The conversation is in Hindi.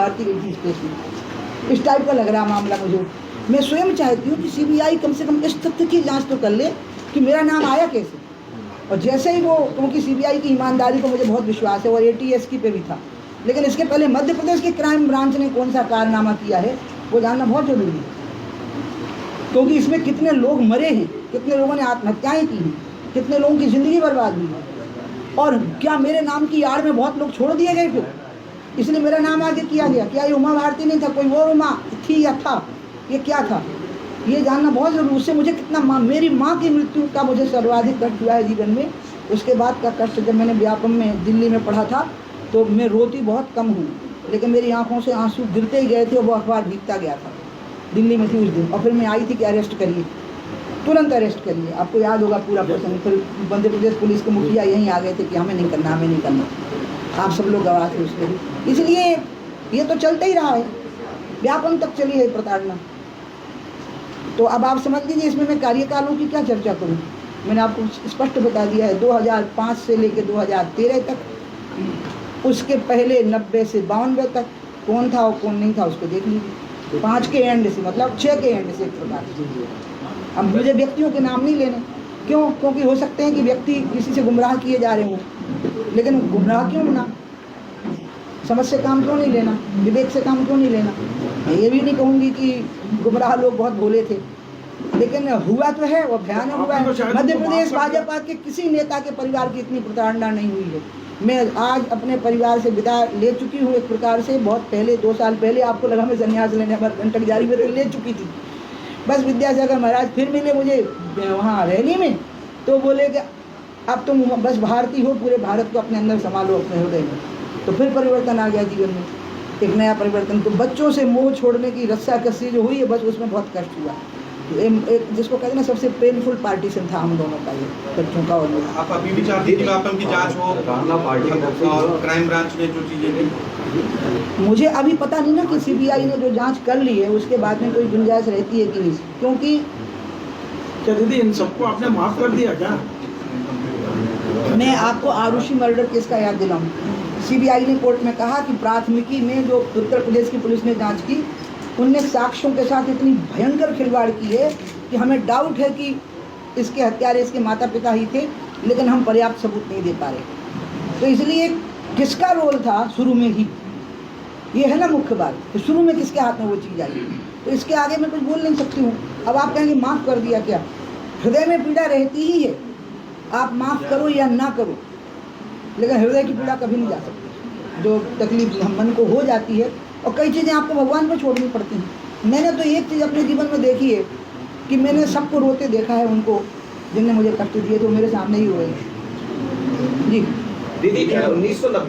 भारती गई थी स्टेशन, इस टाइप का लग रहा मामला मुझे। मैं स्वयं चाहती हूँ कि सीबीआई कम से कम इस तथ्य की जांच तो कर ले कि मेरा नाम आया कैसे। और जैसे ही वो, क्योंकि सीबीआई की ईमानदारी को मुझे बहुत विश्वास है और एटीएसकी पे भी था, लेकिन इसके पहले मध्य प्रदेश के क्राइम ब्रांच ने कौन सा कारनामा किया है वो जानना बहुत जरूरी है, क्योंकि इसमें कितने लोग मरे हैं, कितने लोगों ने आत्महत्याएं की हैं, कितने लोगों की ज़िंदगी बर्बाद हुई है। और क्या मेरे नाम की आड़ में बहुत लोग छोड़ दिए गए फिर, इसलिए मेरा नाम आगे किया गया। क्या ये उमा भारती नहीं था, कोई और उमा थी या था, ये क्या था, ये जानना बहुत ज़रूरी। उससे मुझे कितना मेरी माँ की मृत्यु का मुझे सर्वाधिक कष्ट हुआ है जीवन में। उसके बाद का कष्ट जब मैंने व्यापम में दिल्ली में पढ़ा था तो मैं रोती बहुत कम हूँ, लेकिन मेरी आंखों से आंसू गिरते ही गए थे और वो अखबार भीगता गया था। दिल्ली में थी उस दिन, और फिर मैं आई थी कि अरेस्ट करिए, तुरंत अरेस्ट करिए। आपको याद होगा पूरा प्रसंग। फिर मध्य प्रदेश पुलिस के मुखिया यहीं आ गए थे कि हमें नहीं करना, हमें नहीं करना। आप सब लोग गवाह थे उसके भी। इसलिए ये तो चलता ही रहा है, व्यापम तक चली है प्रताड़ना। तो अब आप समझ लीजिए इसमें मैं कार्यकालों की क्या चर्चा करूं। मैंने आपको स्पष्ट बता दिया है 2005 से लेकर 2013 तक, उसके पहले 90 से 92 तक कौन था और कौन नहीं था उसको देख लीजिए। 5 के एंड से, मतलब 6 के एंड से एक प्रकार से। अब मुझे व्यक्तियों के नाम नहीं लेने, क्यों? क्योंकि हो सकते हैं कि व्यक्ति किसी से गुमराह किए जा रहे हों, लेकिन गुमराह क्यों होना, समझ से काम क्यों नहीं लेना, विवेक से काम क्यों नहीं लेना। मैं ये भी नहीं कहूँगी कि गुमराह लोग बहुत भोले थे, लेकिन हुआ तो है, वो भयानक हुआ है। मध्य प्रदेश भाजपा के किसी नेता के परिवार की इतनी प्रताड़ना नहीं हुई है। मैं आज अपने परिवार से विदा ले चुकी हूँ एक प्रकार से। बहुत पहले 2 साल पहले आपको लगा मैं संन्यास लेने पर घंटक जारी में तो ले चुकी थी। बस विद्यासागर महाराज फिर मिले मुझे वहाँ रैली में, तो बोले कि अब तुम बस भारतीय हो, पूरे भारत को अपने अंदर संभालो, अपने हृदय में। तो फिर परिवर्तन आ गया जीवन में, एक नया परिवर्तन। तो बच्चों से मोह छोड़ने की रस्साकसी जो हुई है, बस उसमें बहुत कष्ट हुआ। एक जिसको कहते हैं ना, सबसे पेनफुल पार्टीशन था हम दोनों का, ये बच्चों का। और आप अभी भी चाहते हैं कि व्यापम की जांच हो, क्राइम ब्रांच ने जो चीजें की? मुझे अभी पता नहीं ना कि सीबीआई ने जो जांच कर ली है उसके बाद में कोई गुंजाइश रहती है कि नहीं, क्योंकि क्या दीदी इन सबको आपने माफ कर दिया क्या? मैं आपको आरुषि मर्डर केस का याद दिलाऊं। सीबीआई ने कोर्ट में कहा कि प्राथमिकी में जो उत्तर प्रदेश की पुलिस ने जांच की, उनने साक्ष्यों के साथ इतनी भयंकर खिलवाड़ की है कि हमें डाउट है कि इसके हत्यारे इसके माता पिता ही थे, लेकिन हम पर्याप्त सबूत नहीं दे पा रहे। तो इसलिए किसका रोल था शुरू में ही, ये है ना मुख्य बात, तो शुरू में किसके हाथ में वो चीज़ आई। तो इसके आगे मैं कुछ बोल नहीं सकती हूँ। अब आप कहेंगे माफ़ कर दिया क्या, हृदय में पीड़ा रहती ही है, आप माफ़ करो या ना करो, लेकिन हृदय की पीड़ा कभी नहीं जा सकती। जो तकलीफ हम मन को हो जाती है, और कई चीज़ें आपको भगवान पर छोड़नी पड़ती हैं। मैंने तो एक चीज़ अपने जीवन में देखी है कि मैंने सबको रोते देखा है, उनको जिनने मुझे कष्ट दिए तो मेरे सामने ही रोए। जी दीदी 1990